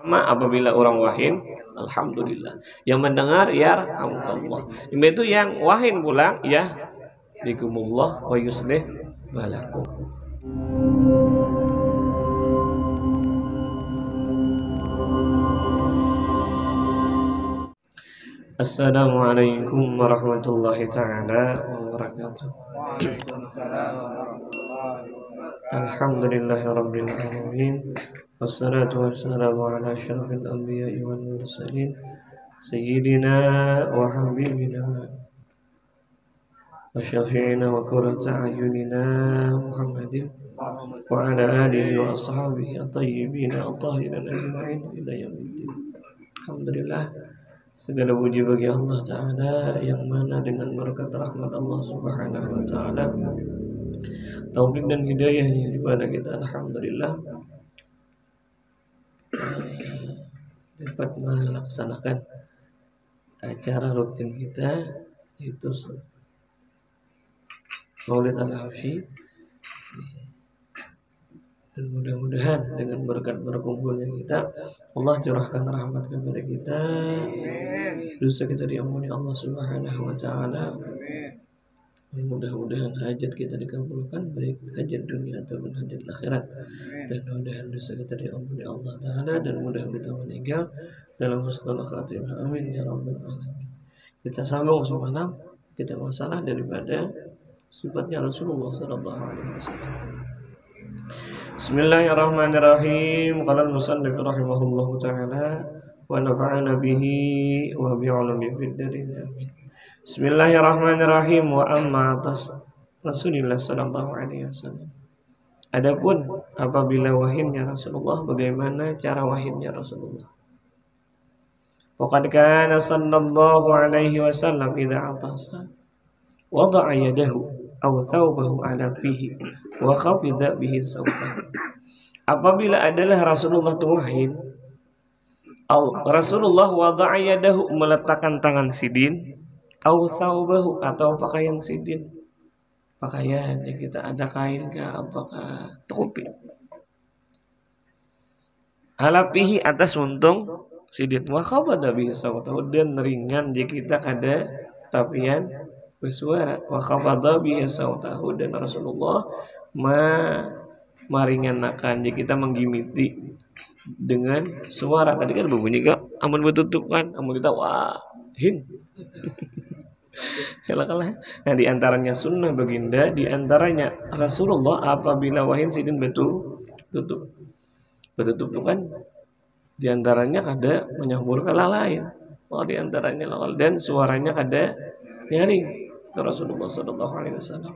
apabila orang wahin, alhamdulillah. Yang mendengar yarhamukallah. Itu yang wahin pulang ya bikumullah wa yuslih balakum. Assalamualaikum warahmatullahi taala wabarakatuh. Alhamdulillahirabbil alamin. Wassalatu wassalamu ala asyrafil anbiya'i wal mursalin sayyidina wa habibina wa syafi'ina wa qurrata a'yunina Muhammadin wa ala alihi wa ashabihi at-tayyibin at-tahirin ajma'in ila yaumiddin. Alhamdulillah, segala puji bagi Allah Ta'ala yang mana dengan berkat rahmat Allah Subhanahu wa Ta'ala, taufik dan hidayahnya kepada kita, alhamdulillah dapat melaksanakan acara rutin kita, yaitu Maulid Al-Hafidz. Dan mudah-mudahan dengan berkat berkumpulnya kita, Allah curahkan rahmat kepada kita, dosa kita diampuni Allah Subhanahu wa Ta'ala. Mudah-mudahan hajat kita dikabulkan, baik hajat dunia ataupun hajat akhirat. Dan mudah-mudahan dosa kita diampuni Allah Ta'ala, dan mudah-mudahan kita meninggal dalam husnul khatimah. Amin ya rabbal alamin. Kita sambung semalam, kita masalah daripada sifatnya Rasulullah sallallahu alaihi wasallam. Bismillahirrahmanirrahim. Qala al-musannif rahimahullahu ta'ala wa nafa'ana bihi wa bi'ulumi fid darin. Amin. Bismillahirrahmanirrahim. Wa amma atas Rasulullah sallallahu alaihi wasallam. Adapun apabila wahyunya Rasulullah, bagaimana cara wahyunya Rasulullah? Faqad kana sallallahu alaihi wasallam idza atasa wada'a yadahu aw thawbahu ala fihi wa khafida bihi sawtahu. Apabila adalah Rasulullah tuwahin, Rasulullah wada'a yadahu, meletakkan tangan sidin, aw thawbahu, atau pakaian sidin, pakaian yang kita ada kain ke apakah topi, ala fihi, atas untung sidin, wa khafida bihi sawtahu, dan ringan di kita kada tapian bersuara, wa khafada bihi sautahu, dan Rasulullah meringankan jika kita menggimiti dengan suara. Tadi kan berbunyi kak, amun betutup kan, amun kita wahin. Nah, di antaranya sunnah baginda, di antaranya Rasulullah apabila wahin sidin betutup itu kan, di antaranya kada menyambur kalah lain. Di antaranya dan suaranya kada nyaring. Rasulullah sallallahu alaihi wasallam.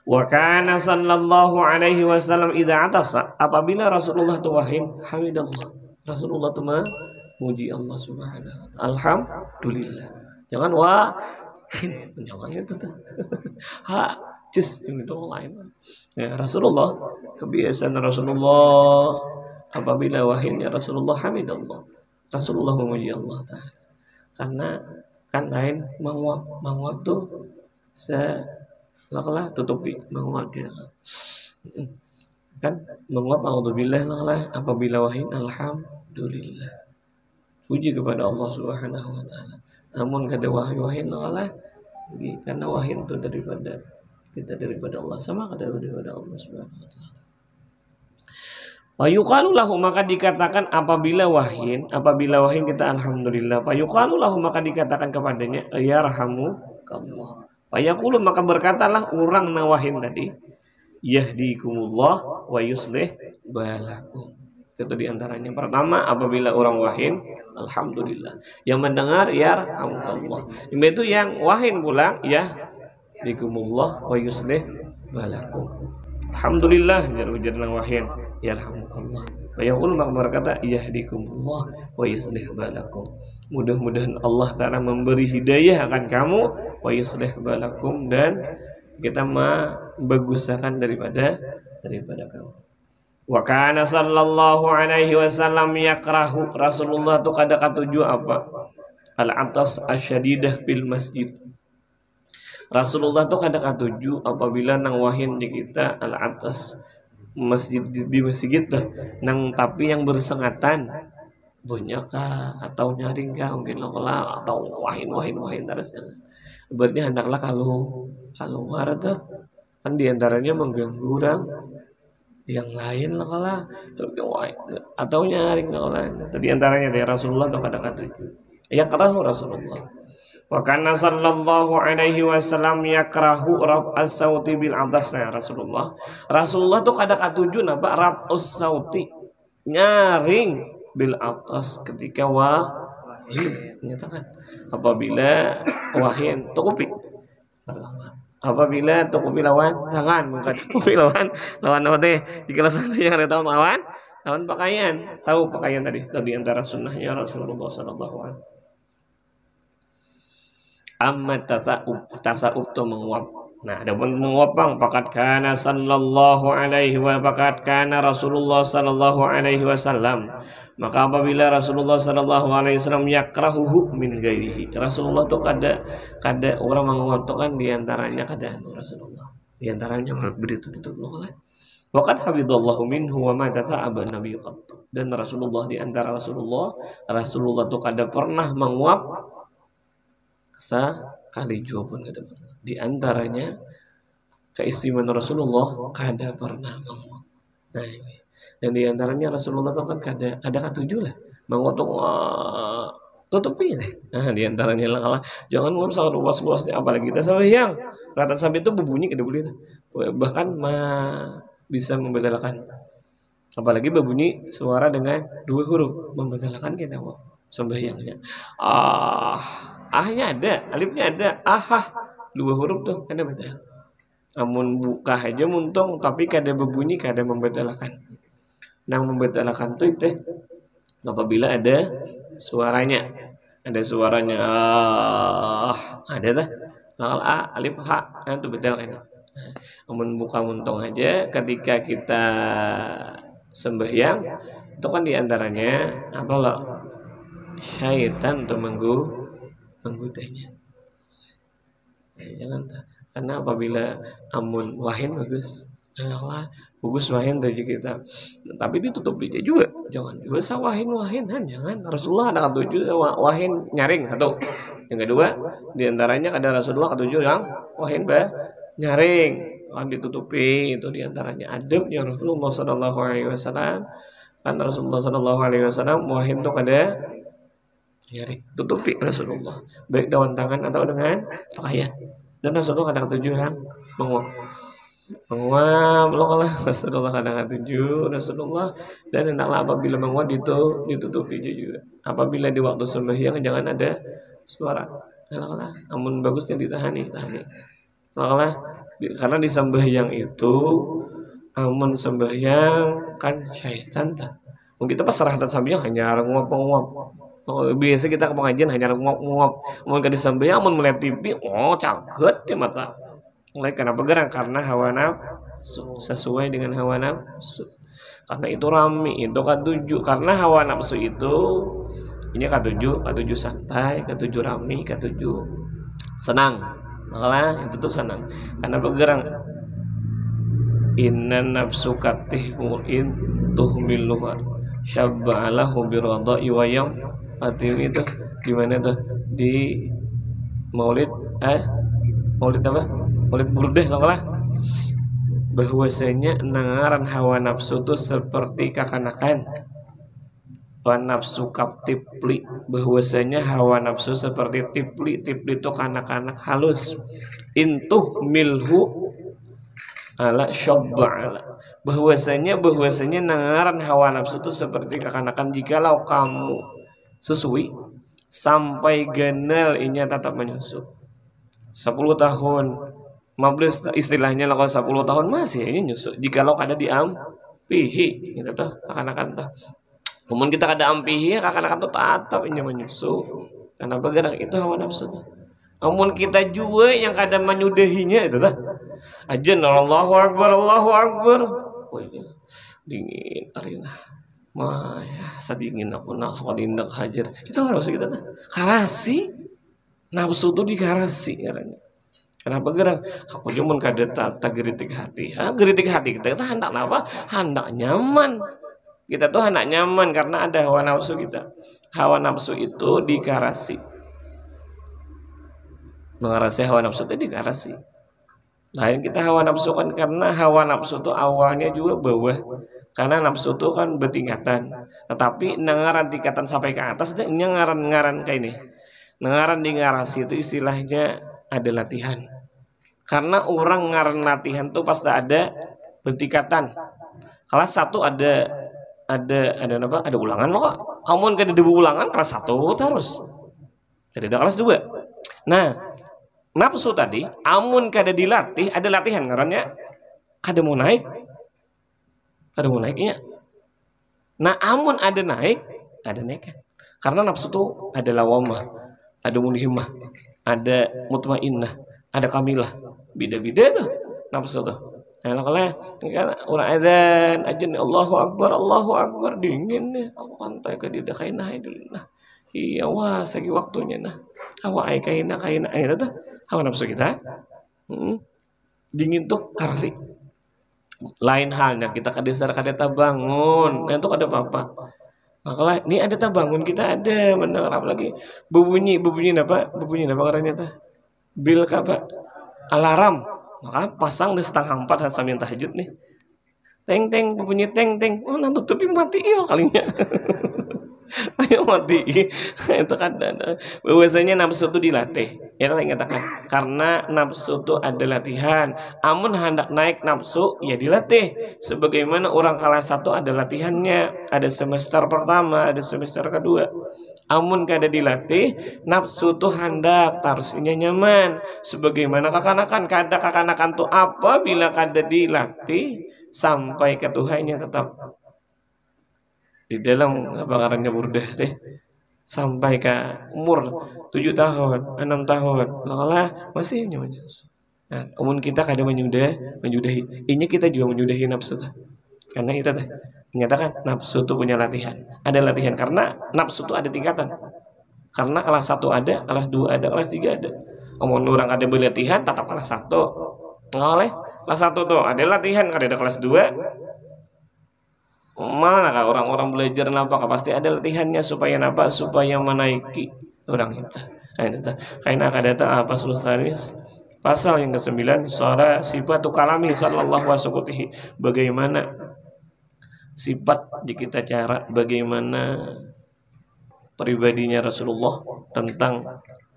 Wa kana sallallahu alaihi wasallam idza atasa, apabila Rasulullah tuwahin, hamidallah, Rasulullah tu memuji Allah Subhanahu wa ta'ala. Alhamdulillah. Jangan jangan itu tuh. Itu lain. Ya, Rasulullah, kebiasaan Rasulullah apabila wahyunya Rasulullah, hamidallah, Rasulullah memuji Allah Ta'ala. Karena kan lain menguap tuh selah tutupi menguap dia kan, menguap alhamdulillah lah apabila wahyin alhamdulillah, puji kepada Allah Subhanahu wa ta'ala. Namun kada wahyin lah karena wahyin itu daripada kita, daripada Allah, sama kada daripada Allah Subhanahu wa ta'ala. Wa yuqalu lahu, maka dikatakan apabila wahyin kita alhamdulillah. Fa yuqalu lahu, maka dikatakan kepadanya yarhamukallah. Fa yaqulu, maka berkatalah orang na wahyin tadi, yahdikumullah wa yuslih balakum. Itu diantaranya. Pertama, apabila orang wahyin, alhamdulillah. Yang mendengar yarhamukallah. Itu yang wahyin pulang yahdikumullah wa yuslih balakum. Alhamdulillah, jar nang wahyin yarhamukallah. Wa yaqulu, maka berkata yahdikumullah wa yuslih balakum. Mudah-mudahan Allah Ta'ala memberi hidayah akan kamu, wa yuslih balakum, dan kita membaguskan daripada kamu. Wa kana sallallahu alaihi wasallam yakrahu, Rasulullah tu kada katuju apa? Al-atas asyadidah fil masjid. Rasulullah tu kada katuju apabila nang wahyin di kita al-atas, masjid di masjid tuh nang tapi yang bersengatan banyak kah atau nyaring kah mungkin lah atau wahin terus berarti hendaklah kalau keluar tuh kan diantaranya mengganggu orang yang lain lah kalah atau nyaring lah diantaranya dari Rasulullah atau kata-kata ya kerahu Rasulullah. Wa kana sallallahu alaihi wasallam yakrahu raf'as sauti bil atas ya Rasulullah. Rasulullah tuh kada katuju napa raf'us sauti nyaring bil atas ketika wahin menyatakan apabila wahin tukupi apabila tukupi lawan tangan bukan tukupi lawan apa teh jika yang ada tahun lawan pakaian tahu pakaian tadi antara sunnahnya Rasulullah sallallahu alaihi wasallam. Amma tasa'ub tu menguap. Nah, adapun menguap bang, pakat kana sallallahu alaihi wa pakat kana Rasulullah sallallahu alaihi wasallam. Maka apabila Rasulullah sallallahu alaihi wasallam yakrahuhu min ghairihi. Rasulullah tu kada orang menguap tu kan di antaranya kada Rasulullah. Di antaranya begitu lah. Waqad hafidallahu minhu wa ma tasa'aba nabi qattu. Dan Rasulullah di antara Rasulullah tu kada pernah menguap sekali jua pun kada pernah. Di antaranya keistimewaan Rasulullah kada pernah menguap. Nah ini. Dan di antaranya Rasulullah itu kan kada katuju lah mengutuk tutupi nih. Nah di antaranya lah jangan ngomong sangat luas-luasnya apalagi kita sembahyang. Rata sampai itu berbunyi kada boleh. Bahkan bisa membedakan. Apalagi berbunyi suara dengan 2 huruf membedakan kita sembahyangnya. Ahnya ada, alifnya ada, 2 huruf tuh kada betul. Amun buka aja muntung tapi kada berbunyi kada membedakan. Nang membedakan tuh itu apabila ada suaranya. Ada suaranya ada dah. Kalau alif itu betul kan. Amun buka muntung aja ketika kita sembahyang itu kan diantaranya apalah syaitan untuk menggodanya. Jangan karena apabila amun wahin bagus wahin dari kita tapi ditutup dia juga jangan juga wahin jangan Rasulullah ada katuju wahin nyaring satu yang kedua diantaranya ada Rasulullah katuju yang wahin nyaring kan ditutupi itu diantaranya adabnya Rasulullah sallallahu alaihi wasallam kan Rasulullah sallallahu alaihi wasallam wahin itu kada nyaring tutupi Rasulullah baik dengan tangan atau dengan pakaian dan Rasulullah kadang tujuh yang menguap lo kalah Rasulullah kadang tujuh Rasulullah dan hendaklah apabila menguap itu ditutupi juga apabila di waktu sembahyang jangan ada suara kalah namun bagusnya ditahani kalah karena di sembahyang itu amun sembahyang kan syaitan tak mungkin kita pas serahatan sembahyang hanya nguap biasa kita ke pengajian hanya nguap mau ke disambil mau melihat TV caget di mata mulai kenapa gerang karena hawa nafsu sesuai dengan hawa nafsu karena itu rami itu katuju karena hawa nafsu itu ini katuju santai katuju rami katuju senang makanya itu tuh senang karena bergerang inna nafsu katihmu'in tuhmiluha syabba'alahu biradha'i wa yam artinya itu gimana tuh di maulid apa maulid burdah lah bahwasanya nangaran hawa nafsu itu seperti kakanakan hawa nafsu kaptipli bahwasanya hawa nafsu seperti tipli itu kanak-kanak halus intuh milhu ala syabba'ala bahwasanya nangaran hawa nafsu itu seperti kakanakan jikalau kamu susui sampai genel ini tetap menyusu 10 tahun 15 istilahnya lah kalau 10 tahun masih ini nyusu jikalau kada diampihi gitu tuh akan-akan tuh namun kita kada ampihi akan-akan tuh tetap ini menyusu karena bergerak itu hawa nafsu tuh namun kita juga yang kada menyudahinya itu tuh ajan Allahu Akbar dingin arina ya sedingin aku nak dindak hajar itu harus kita karasi nafsu itu dikarasi caranya Kenapa gerang? Aku cuma kada tata geritik hati. Geritik hati kita hendak apa? Hendak nyaman. Kita tuh hendak nyaman karena ada hawa nafsu kita. Hawa nafsu itu dikarasi. Mengarasi hawa nafsu itu dikarasi. Lain kita hawa nafsu kan karena hawa nafsu itu awalnya juga bawah. Karena nafsu itu kan bertingkatan. Tetapi ngaran tingkatan sampai ke atas itu ngaran kayak ini. Ngaran di ngarasi itu istilahnya ada latihan. Karena orang ngaran latihan tuh pasti ada bertingkatan. Kelas 1 ada apa? Ada ulangan kok. Amun kada ada ulangan kelas 1 terus. Jadi ada kelas 2. Nah, nafsu tadi amun kada dilatih ada latihan ngarannya kada mau naik. Kada mau naiknya. Nah, amun ada naik karena nafsu tuh ada lawamah, ada mulhimah, ada mutmainnah, ada kamilah. Beda-beda tuh nafsu tuh. Nah, kalau kan orang adzan ajan Allahu Akbar dingin nih. Aku pantai ke dia kaina dulu nah. Iya wah segi waktunya nah. Hawa ai kaina itu tuh hawa nafsu kita. Dingin tuh karasi. Lain halnya kita kadesar kadeta bangun. Nah itu kada apa-apa. Maka ini ada bangun kita ada mendengar apa lagi berbunyi apa karanya tuh bil apa alarm maka pasang di 3:30 sambil tahajud nih teng berbunyi teng oh nanti tapi mati kalinya ayo mati itu kan bahwasanya nafsu itu dilatih ya saya katakan karena nafsu itu ada latihan amun hendak naik nafsu ya dilatih sebagaimana orang kelas 1 ada latihannya ada semester pertama ada semester kedua amun kada dilatih nafsu itu hendak tarsinya nyaman sebagaimana kakanakan tuh apa bila kada dilatih sampai ke Tuhannya tetap di dalam apa ngarannya burdah teh sampai ke umur 7 tahun 6 tahun malah masih nyaman. Nah, umum kita kadang menyudahi ini kita juga menyudahi nafsu karena itu teh menyatakan nafsu itu punya latihan ada latihan karena nafsu itu ada tingkatan karena kelas 1 ada kelas 2 ada kelas 3 ada umum orang ada berlatihan tetap kelas 1 oleh kelas 1 tuh ada latihan kada ada kelas 2 mana kah orang-orang belajar apa pasti ada latihannya supaya apa supaya menaiki orang itu. Nah itu karena ada apa sultanis pasal yang ke-9 suara sifat kalami sallallahu wasallam bagaimana sifat di kita cara bagaimana pribadinya Rasulullah tentang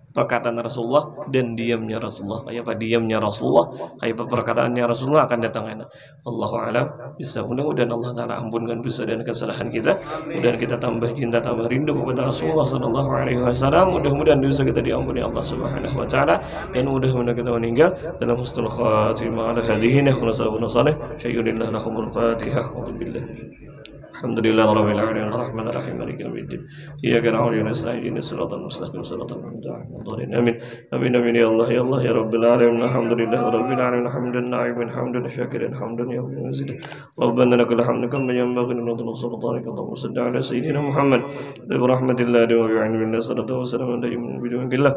perkataan Rasulullah dan diamnya Rasulullah. Kayak apa diamnya Rasulullah, kayak apa perkataannya Rasulullah akan datang enak. Allahu a'lam. Bisa mudah-mudahan Allah Taala ampunkan dosa dan kesalahan kita. Mudah kita tambah cinta, tambah rindu kepada Rasulullah sallallahu alaihi wasallam. Mudah-mudahan dosa kita diampuni Allah Subhanahu wa taala dan mudah-mudahan kita meninggal dalam husnul khatimah ala hadihin wa sallallahu salih. Syayyirillah lahumul Fatihah. Alhamdulillah. Alhamdulillah rabbil alamin arrahmanir rahim maliki yaumiddin iyyaka na'budu wa iyyaka nasta'in shiratal mustaqim shiratal an'amta amin amin ya Allah ya rabbil alamin alhamdulillah rabbil alamin hamdan na'iman hamdan syakiran hamdan yawmin mazid rabbana lakal hamdu kama yanbaghi li nu'ti sultanika Allahumma salli ala sayyidina Muhammad bi rahmatillahi wa bi'ilmihi sallallahu alaihi wasallam bi'ilmillah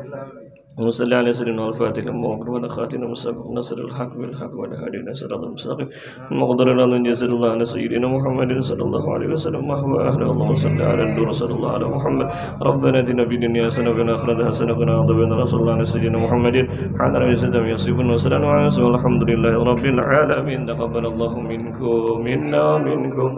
وصلى على سيدنا الفاتح المغفور والخاتم المسبق نصر الحق بالحق والهادي الى صراط المستقيم المقدر لنا جزل الله على سيدنا محمد صلى الله عليه وسلم وهو اهل اللهم صل على النور صلى الله على محمد ربنا اتنا في الدنيا حسنه وفي الاخره حسنه وقنا عذاب النار صلى الله على سيدنا محمد على رسول الله يصفون وسلام على رسول الحمد لله رب العالمين تقبل الله منكم منا منكم